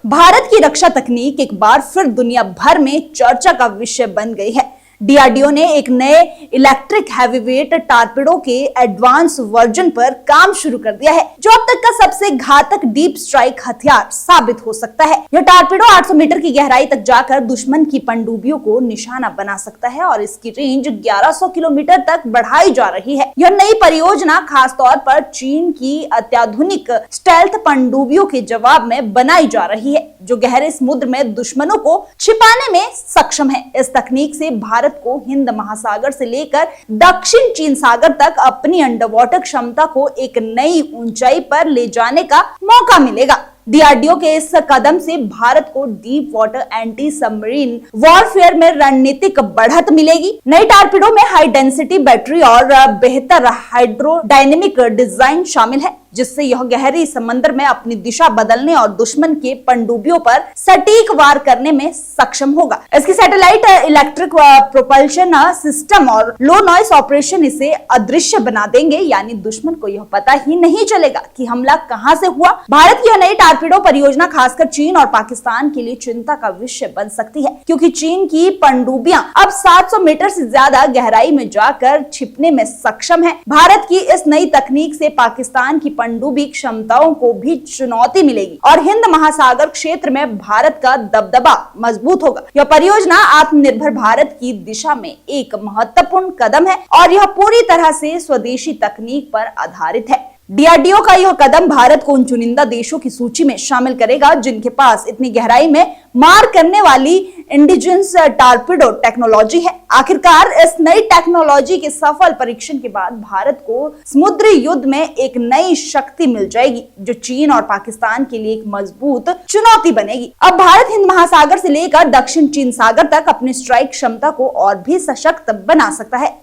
भारत की रक्षा तकनीक एक बार फिर दुनिया भर में चर्चा का विषय बन गई है। डीआरडीओ ने एक नए इलेक्ट्रिक हैवीवेट टारपीडो के एडवांस वर्जन पर काम शुरू कर दिया है, जो अब तक का सबसे घातक डीप स्ट्राइक हथियार साबित हो सकता है। यह टारपीडो 800 मीटर की गहराई तक जाकर दुश्मन की पनडुब्बियों को निशाना बना सकता है और इसकी रेंज 1100 किलोमीटर तक बढ़ाई जा रही है। यह नई परियोजना खासतौर पर चीन की अत्याधुनिक स्टेल्थ पनडुब्बियों के जवाब में बनाई जा रही है, जो गहरे समुद्र में दुश्मनों को छिपाने में सक्षम है। इस तकनीक से भारत को हिंद महासागर से लेकर दक्षिण चीन सागर तक अपनी अंडर वाटर क्षमता को एक नई ऊंचाई पर ले जाने का मौका मिलेगा। डीआरडीओ के इस कदम से भारत को deep water anti submarine warfare में रणनीतिक बढ़त मिलेगी। नई टारपीडो में हाई डेंसिटी बैटरी और बेहतर हाइड्रोडायनेमिक डिजाइन शामिल है, जिससे यह गहरी समंदर में अपनी दिशा बदलने और दुश्मन के पनडुब्बियों पर सटीक वार करने में सक्षम होगा। इसकी सैटेलाइट इलेक्ट्रिक प्रोपल्शन सिस्टम और लो नॉइस ऑपरेशन इसे अदृश्य बना देंगे, यानी दुश्मन को यह पता ही नहीं चलेगा कि हमला कहां से हुआ। भारत की यह नई टारपीडो परियोजना खासकर चीन और पाकिस्तान के लिए चिंता का विषय बन सकती है, क्योंकि चीन की पनडुब्बियां अब 700 मीटर से ज्यादा गहराई में जाकर छिपने में सक्षम है। भारत की इस नई तकनीक से पाकिस्तान की पनडुब्बी क्षमताओं को भी चुनौती मिलेगी और हिंद महासागर क्षेत्र में भारत का दबदबा मजबूत होगा। यह परियोजना आत्मनिर्भर भारत की दिशा में एक महत्वपूर्ण कदम है और यह पूरी तरह से स्वदेशी तकनीक पर आधारित है। डीआरडीओ का यह कदम भारत को उन चुनिंदा देशों की सूची में शामिल करेगा जिनके पास इतनी गहराई में मार करने वाली इंडिजिनस टारपीडो टेक्नोलॉजी है। आखिरकार इस नई टेक्नोलॉजी के सफल परीक्षण के बाद भारत को समुद्री युद्ध में एक नई शक्ति मिल जाएगी, जो चीन और पाकिस्तान के लिए एक मजबूत चुनौती बनेगी। अब भारत हिंद महासागर से लेकर दक्षिण चीन सागर तक अपनी स्ट्राइक क्षमता को और भी सशक्त बना सकता है।